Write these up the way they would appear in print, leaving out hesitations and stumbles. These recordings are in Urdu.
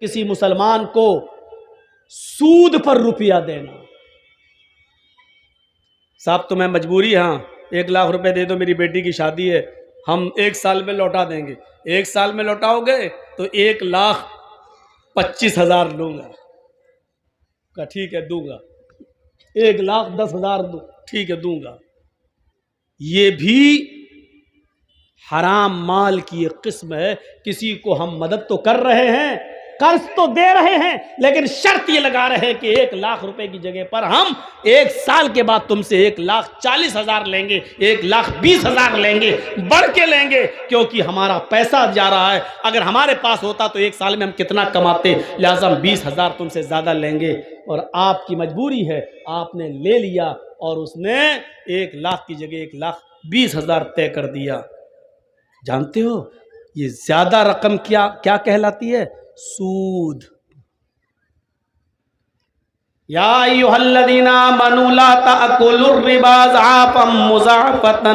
کسی مسلمان کو سود پر روپیہ دینا. صاحب تمہیں مجبوری ہے، ہاں 1 لاکھ روپے دے دو، میری بیٹی کی شادی ہے، ہم 1 سال میں لوٹا دیں گے. 1 سال میں لوٹاؤ گے تو 1,25,000 لوں گا. کہا ٹھیک ہے دوں گا. 1,10,000 دوں، ٹھیک ہے دوں گا. یہ بھی حرام مال کی ایک قسم ہے. کسی کو ہم مدد تو کر رہے ہیں، قرض تو دے رہے ہیں، لیکن شرط یہ لگا رہے ہیں کہ 1 لاکھ روپے کی جگہ پر ہم 1 سال کے بعد تم سے 1,40,000 لیں گے، 1,20,000 لیں گے، بڑھ کے لیں گے، کیونکہ ہمارا پیسہ جا رہا ہے. اگر ہمارے پاس ہوتا تو 1 سال میں ہم کتنا کماتے، لہٰذا ہم 20,000 تم سے زیادہ لیں گے. اور آپ کی مجبوری ہے، آپ نے لے لیا اور اس نے 1 لاکھ کی جگہ 1,20,000 طے کر دیا. جانتے ہو یہ زیادہ رقم کیا کہلاتی ہے؟ سود. یا ایھا الذین آمنوا لا تأکلوا الربا ضعافا مضاعفا.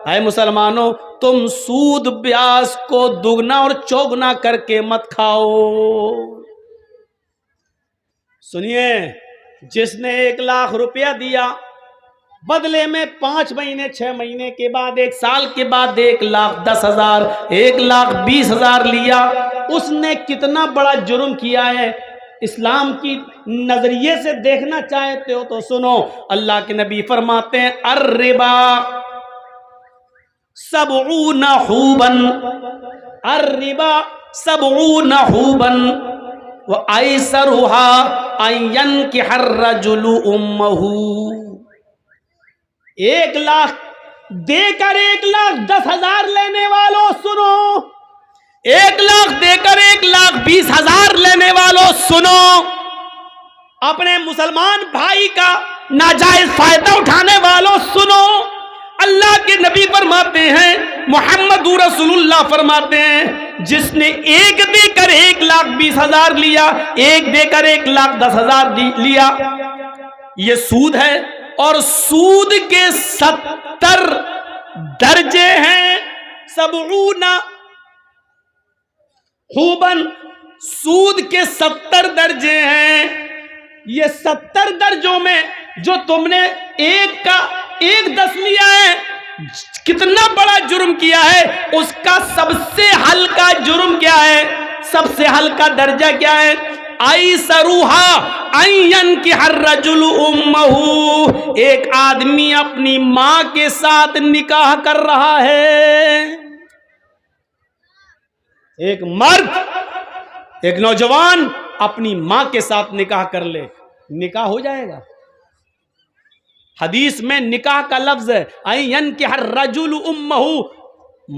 اے مسلمانوں تم سود بیاج کو دگنا اور چوگنا کر کے مت کھاؤ. سنیے، جس نے 1 لاکھ روپیہ دیا، بدلے میں 5 مہینے 6 مہینے کے بعد 1 سال کے بعد 1,10,000 1,20,000 لیا، اس نے کتنا بڑا جرم کیا ہے. اسلام کی نظریے سے دیکھنا چاہتے ہو تو سنو، اللہ کے نبی فرماتے ہیں الربا 70 حوبا، الربا 70 حوبا وَأَيْسَرُهَا أَن يَنْكِحَ الرَّجُلُ أُمَّهُ. 1 لاکھ دے کر 1,10,000 لینے والوں سنو، 1 لاکھ دے کر 1,20,000 لینے والوں سنو، اپنے مسلمان بھائی کا ناجائز فائدہ اٹھانے والوں سنو. اللہ کے نبی فرماتے ہیں، محمد رسول اللہ فرماتے ہیں، جس نے 1 دے کر 1,20,000 لیا، 1 دے کر 1,10,000 لیا، یہ سود ہے. اور سود کے 70 درجے ہیں. 70 حوباً، سود کے 70 درجے ہیں. یہ 70 درجوں میں جو تم نے 1 لیا ہے، کتنا بڑا جرم کیا ہے. اس کا سب سے ہلکا جرم کیا ہے؟ سب سے ہلکا درجہ کیا ہے؟ ایسروہا ان ینکح الرجل امہ. ایک آدمی اپنی ماں کے ساتھ نکاح کر رہا ہے. ایک مرد، ایک نوجوان اپنی ماں کے ساتھ نکاح کر لے، نکاح ہو جائے گا. حدیث میں نکاح کا لفظ ہے ان ینکح الرجل امہ.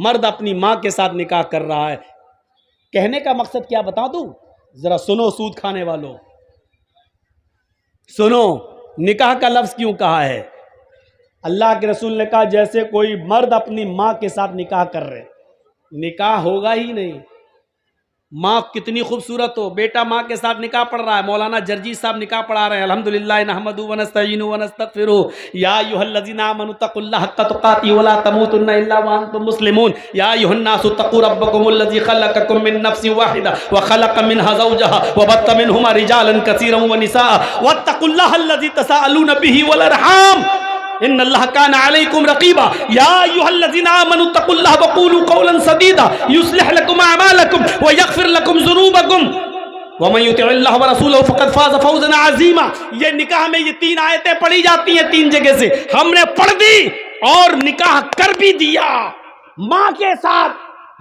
مرد اپنی ماں کے ساتھ نکاح کر رہا ہے. کہنے کا مقصد کیا بتا دوں؟ ذرا سنو سود کھانے والوں، سنو نکاح کا لفظ کیوں کہا ہے. اللہ کے رسول نے کہا جیسے کوئی مرد اپنی ماں کے ساتھ نکاح کر رہے، نکاح ہوگا ہی نہیں. ماں کتنی خوبصورت ہو، بیٹا ماں کے ساتھ نکاح پڑھ رہا ہے. مولانا جرجی صاحب نکاح پڑھا رہے ہیں. الحمدللہ نحمدہ ونستعینہ ونستغفرہ. یا ایھا الذین آمنوا اتقوا اللہ حق تقاتہ ولا تموتن الا وانتم مسلمون. یا ایھا الناس اتقوا ربکم الذی خلقکم من نفس واحدہ وخلق منها زوجها وبث منهما رجالا کثیرا ونساء واتقوا اللہ الذی تساءلون به والارحام ان اللہ کان علیکم رقیبا. یا ایھا الذین آمنوا اتقوا اللہ وقولوا قولا سدیدا یصلح لکم اعمالکم ویغفر لکم ذنوبکم ومن یطع اللہ ورسولہ فقد فاز فوزا عظیما. یہ نکاح میں یہ 3 آیتیں پڑھی جاتی ہیں 3 جگہ سے. ہم نے پڑھ دی اور نکاح کر بھی دیا ماں کے ساتھ،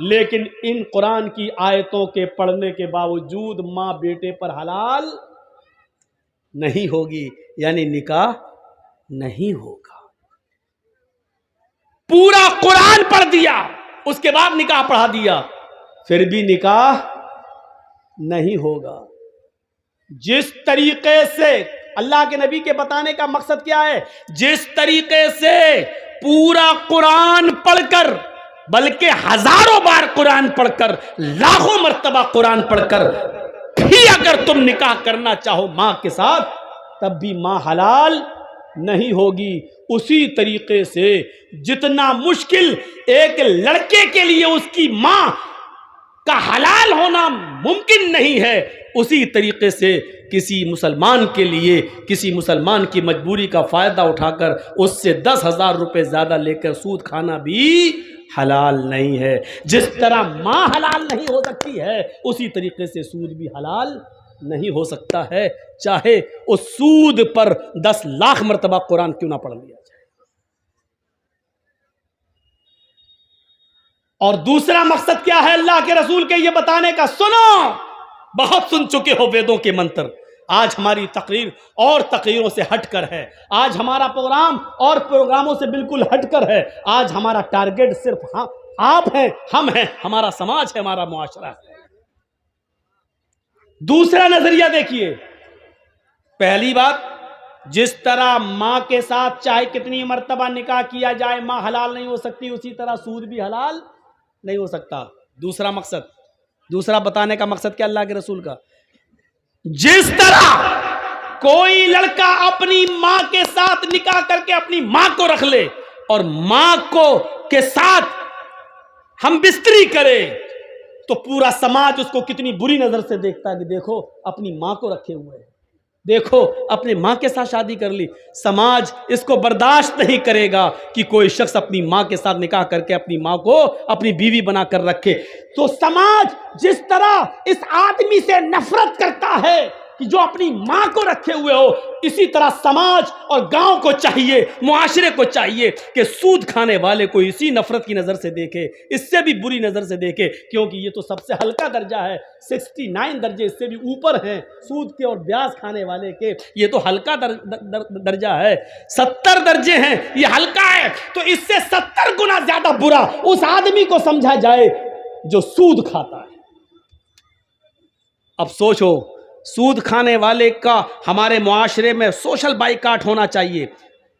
لیکن ان قرآن کی آیتوں کے پڑھنے کے باوجود ماں بیٹے پر حلال نہیں ہوگی، یعنی نکاح نہیں ہوگا. پورا قرآن پڑھ دیا، اس کے بعد نکاح پڑھا دیا، پھر بھی نکاح نہیں ہوگا. جس طریقے سے اللہ کے نبی کے بتانے کا مقصد کیا ہے، جس طریقے سے پورا قرآن پڑھ کر، بلکہ ہزاروں بار قرآن پڑھ کر، لاکھوں مرتبہ قرآن پڑھ کر بھی اگر تم نکاح کرنا چاہو ماں کے ساتھ، تب بھی ماں حلال نہیں ہوگی. اسی طریقے سے جتنا مشکل ایک لڑکے کے لیے اس کی ماں کا حلال ہونا ممکن نہیں ہے، اسی طریقے سے کسی مسلمان کے لیے کسی مسلمان کی مجبوری کا فائدہ اٹھا کر اس سے 10,000 روپے زیادہ لے کر سود کھانا بھی حلال نہیں ہے۔ جس طرح ماں حلال نہیں ہو سکتی ہے، اسی طریقے سے سود بھی حلال نہیں ہو سکتا ہے، چاہے اس سود پر 10 لاکھ مرتبہ قرآن کیوں نہ پڑھ لیا جائے۔ اور دوسرا مقصد کیا ہے اللہ کے رسول کے یہ بتانے کا؟ سنو، بہت سن چکے ہو ویدوں کے منتر۔ آج ہماری تقریر اور تقریروں سے ہٹ کر ہے، آج ہمارا پروگرام اور پروگراموں سے بالکل ہٹ کر ہے۔ آج ہمارا ٹارگٹ صرف آپ ہیں، ہم ہیں، ہمارا سماج ہے، ہمارا معاشرہ ہے۔ دوسرا نظریہ دیکھیے، پہلی بات، جس طرح ماں کے ساتھ چاہے کتنی مرتبہ نکاح کیا جائے ماں حلال نہیں ہو سکتی، اسی طرح سود بھی حلال نہیں ہو سکتا۔ دوسرا مقصد، دوسرا بتانے کا مقصد کیا اللہ کے رسول کا؟ جس طرح کوئی لڑکا اپنی ماں کے ساتھ نکاح کر کے اپنی ماں کو رکھ لے اور ماں کو کے ساتھ ہم بستری کرے تو پورا سماج اس کو کتنی بری نظر سے دیکھتا ہے کہ دیکھو اپنی ماں کو رکھے ہوئے ہیں، دیکھو اپنی ماں کے ساتھ شادی کر لی۔ سماج اس کو برداشت نہیں کرے گا کہ کوئی شخص اپنی ماں کے ساتھ نکاح کر کے اپنی ماں کو اپنی بیوی بنا کر رکھے۔ تو سماج جس طرح اس آدمی سے نفرت کرتا ہے کہ جو اپنی ماں کو رکھے ہوئے ہو، اسی طرح سماج اور گاؤں کو چاہیے، معاشرے کو چاہیے کہ سود کھانے والے کو اسی نفرت کی نظر سے دیکھے، اس سے بھی بری نظر سے دیکھے، کیونکہ یہ تو سب سے ہلکا درجہ ہے۔ 69 درجے اس سے بھی اوپر ہیں سود کے اور بیاج کھانے والے کے، یہ تو ہلکا درجہ ہے۔ 70 درجے ہیں، یہ ہلکا ہے، تو اس سے 70 گنا زیادہ برا اس آدمی کو سمجھا جائے جو سود کھاتا ہے۔ اب سوچو، سود کھانے والے کا ہمارے معاشرے میں سوشل بائیکاٹ ہونا چاہیے،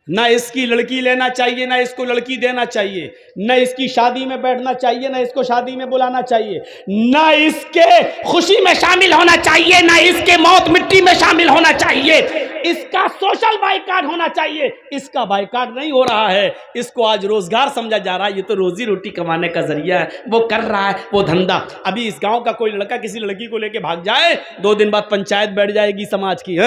نہ اس کی لڑکی لینا چاہیے، نہ اس کو لڑکی دینا چاہیے، نہ اس کی شادی میں بیٹھنا چاہیے، نہ اس کو شادی میں بلانا چاہیے، نہ اس کے خوشی میں شامل ہونا چاہیے، نہ اس کے موت مٹی میں شامل ہونا چاہیے۔ اس کا سوشل بائیکاٹ ہونا چاہیے، اس کا بائیکاٹ نہیں ہو رہا ہے۔ اس کو آج روزگار سمجھا جا رہا ہے، یہ تو روزی روٹی کمانے کا ذریعہ ہے، وہ کر رہا ہے وہ دھندا۔ ابھی اس گاؤں کا کوئی لڑکا کسی لڑکی کو لے کے بھاگ جائے، 2 دن بعد پنچایت بیٹھ جائے گی سماج کی،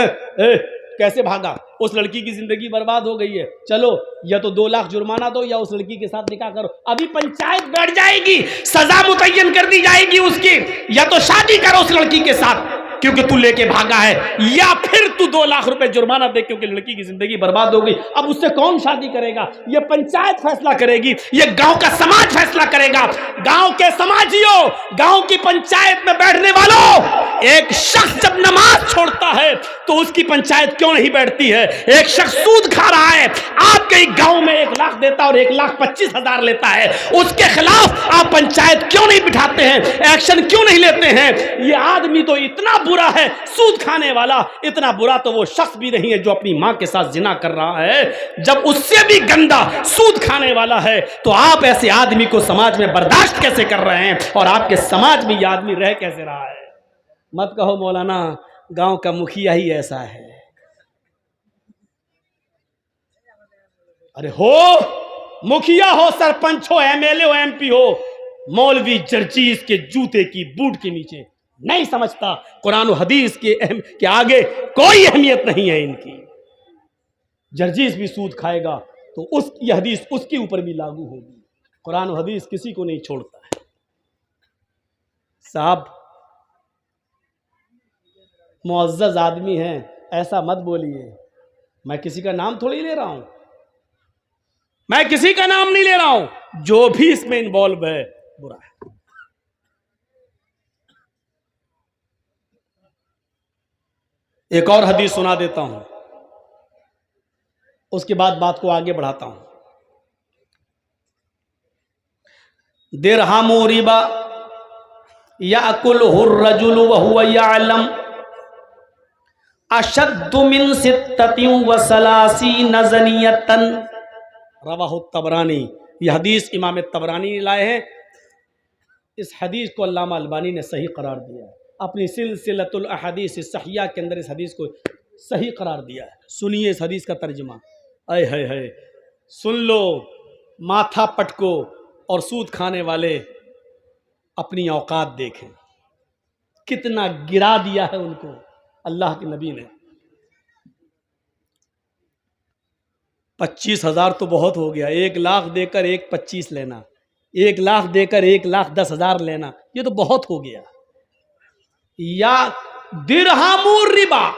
کیسے بھاگا، اس لڑکی کی زندگی برباد ہو گئی ہے، چلو یا تو 2 لاکھ جرمانہ دو یا اس لڑکی کے ساتھ نکاح کرو۔ ابھی پنچایت بیٹھ جائے گی، سزا متعین کر دی جائے گی اس کی، یا تو شادی کرو اس لڑکی کے ساتھ کیونکہ تو لے کے بھاگا ہے، یا پھر تو 2 لاکھ روپے جرمانہ دے کیونکہ لڑکی کی زندگی برباد ہو گئی۔ اب اس سے کون شادی کرے گا؟ یہ پنچایت فیصلہ کرے گی، یہ گاؤں کا سماج فیصلہ کرے گا۔ گاؤں کے سماجیوں، گاؤں کی پنچایت میں بیٹھنے والوں، ایک شخص جب نماز چھوڑتا ہے تو اس کی پنچایت کیوں نہیں بیٹھتی ہے؟ ایک شخص سود کھا رہا ہے، آپ کے گاؤں میں 1 لاکھ دیتا اور 1,25,000 لیتا ہے، اس کے خلاف آپ پنچایت کیوں نہیں بٹھاتے ہیں؟ ایکشن کیوں نہیں لیتے ہیں؟ یہ آدمی تو اتنا برا ہے، سود کھانے والا، اتنا برا تو وہ شخص بھی نہیں ہے جو اپنی ماں کے ساتھ زنا کر رہا ہے، جب اس سے بھی گندا سود کھانے والا ہے تو آپ ایسے آدمی کو سماج میں برداشت کیسے کر رہے ہیں؟ اور آپ کے سماج میں یہ آدمی رہ کیسے رہا ہے؟ مت کہو مولانا گاؤں کا مکھیا ہی ایسا ہے۔ ارے ہو مکھیا ہو، سرپنچ ہو، ایم ایل اے ہو، ایم پی ہو، مولوی جرجیز کے جوتے کی بوٹ کے نیچے نہیں سمجھتا قرآن و حدیث کے آگے کوئی اہمیت نہیں ہے ان کی۔ جرجیز بھی سود کھائے گا تو یہ حدیث اس کے اوپر بھی لاگو ہوگی۔ قرآن و حدیث کسی کو نہیں چھوڑتا ہے۔ صاحب معزز آدمی ہیں، ایسا مت بولیے، میں کسی کا نام تھوڑی لے رہا ہوں، میں کسی کا نام نہیں لے رہا ہوں، جو بھی اس میں انوالو ہے برا ہے۔ ایک اور حدیث سنا دیتا ہوں، اس کے بعد بات کو آگے بڑھاتا ہوں۔ درہم ربا یأکلہ الرجل وہو یعلم اشد من 36 زنیۃ، رواہ الطبرانی۔ یہ حدیث امام طبرانی نے لائے ہیں۔ اس حدیث کو علامہ البانی نے صحیح قرار دیا ہے، اپنی سلسلۃ الاحادیث الصحیحہ کے اندر اس حدیث کو صحیح قرار دیا ہے۔ سنیے اس حدیث کا ترجمہ، اے ہے سن لو، ماتھا پٹکو اور سود کھانے والے اپنی اوقات دیکھیں، کتنا گرا دیا ہے ان کو اللہ کے نبی نے۔ 25,000 تو بہت ہو گیا، 1,00,000 دے کر 1,25,000 لینا، 1,00,000 دے کر 1,10,000 لینا، یہ تو بہت ہو گیا۔ یا درہم ربا،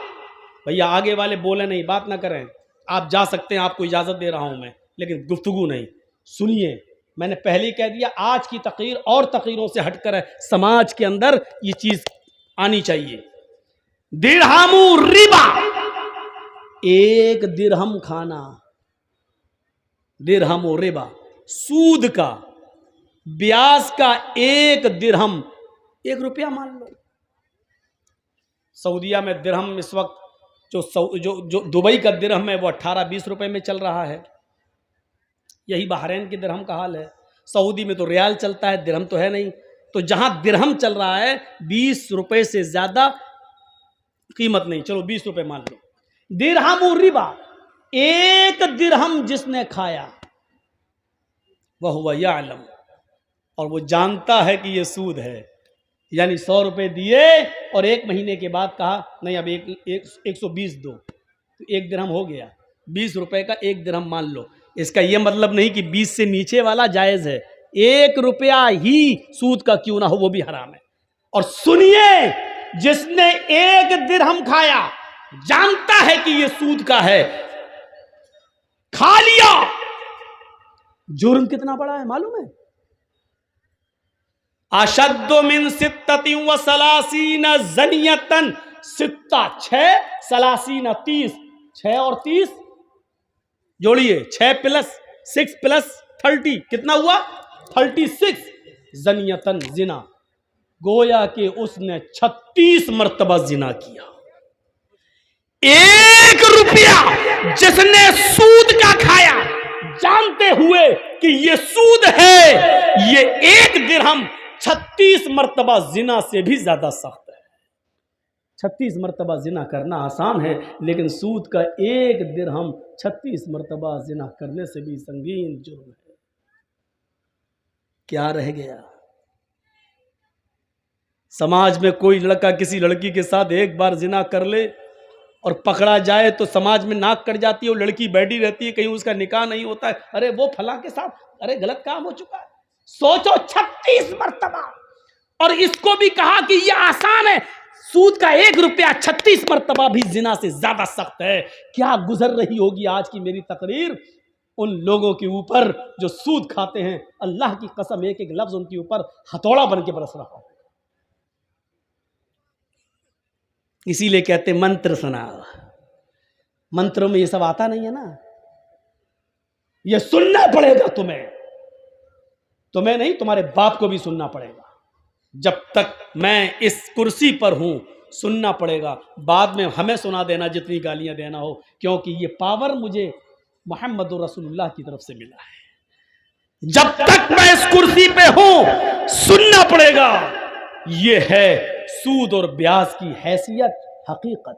بھیا آگے والے بولے نہیں، بات نہ کریں، آپ جا سکتے ہیں، آپ کو اجازت دے رہا ہوں میں، لیکن گفتگو نہیں۔ سنیے، میں نے پہلے ہی کہہ دیا آج کی تقریر اور تقریروں سے ہٹ کر ہے، سماج کے اندر یہ چیز آنی چاہیے۔ درہم ربا، 1 درہم کھانا، درہم و ربا، سود کا، بیاج کا 1 درہم، 1 روپیہ مان لو۔ سعودیہ میں درہم اس وقت جو دبئی کا درہم ہے وہ 18-20 روپے میں چل رہا ہے، یہی بحرین کے درہم کا حال ہے۔ سعودی میں تو ریال چلتا ہے، درہم تو ہے نہیں، تو جہاں درہم چل رہا ہے 20 روپے سے زیادہ قیمت نہیں، چلو 20 روپے مان لو۔ درہم ربا، 1 درہم جس نے کھایا وَهُوَ يَعْلَمُ، اور وہ جانتا ہے کہ یہ سود ہے، یعنی 100 روپے دیے اور 1 مہینے کے بعد کہا نہیں اب 120 دو، تو 1 درہم ہو گیا، 20 روپے کا 1 درہم مان لو۔ اس کا یہ مطلب نہیں کہ 20 سے نیچے والا جائز ہے، 1 روپیہ ہی سود کا کیوں نہ ہو وہ بھی حرام ہے۔ اور سنیے، جس نے 1 درہم کھایا جانتا ہے کہ یہ سود کا ہے، کھا لیا، جرم کتنا بڑا ہے معلوم ہے؟ اشد من 36 زنیتن، 6 30 6 اور 30 جوڑیے، 6 + 6 + 30 کتنا ہوا؟ 36 زنیتن، زنا، گویا کہ اس نے 36 مرتبہ زنا کیا۔ 1 روپیہ جس نے سود کا کھایا جانتے ہوئے کہ یہ سود ہے، یہ 1 درہم 36 مرتبہ زنا سے بھی زیادہ سخت ہے۔ 36 مرتبہ زنا کرنا آسان ہے، لیکن سود کا 1 درہم 36 مرتبہ زنا کرنے سے بھی سنگین جرم ہے۔ کیا رہ گیا؟ سماج میں کوئی لڑکا کسی لڑکی کے ساتھ 1 بار زنا کر لے اور پکڑا جائے تو سماج میں ناک کٹ جاتی ہے، وہ لڑکی بیٹھی رہتی ہے، کہیں اس کا نکاح نہیں ہوتا ہے، ارے وہ فلاں کے ساتھ ارے غلط کام ہو چکا ہے۔ سوچو 36 مرتبہ، اور اس کو بھی کہا کہ یہ آسان ہے، سود کا 1 روپیہ 36 مرتبہ بھی زنا سے زیادہ سخت ہے۔ کیا گزر رہی ہوگی آج کی میری تقریر ان لوگوں کے اوپر جو سود کھاتے ہیں، اللہ کی قسم ایک ایک لفظ ان کے اوپر ہتھوڑا بن کے برس رہا ہے۔ اسی لیے کہتے منتر سنا، منتروں میں یہ سب آتا نہیں ہے نا، یہ سننا پڑے گا تمہیں نہیں، تمہارے باپ کو بھی سننا پڑے گا۔ جب تک میں اس کرسی پر ہوں سننا پڑے گا، بعد میں ہمیں سنا دینا جتنی گالیاں دینا ہو، کیونکہ یہ پاور مجھے محمد رسول اللہ کی طرف سے ملا ہے۔ جب تک میں اس کرسی پہ ہوں سننا پڑے گا۔ یہ ہے سود اور بیاج کی حیثیت، حقیقت۔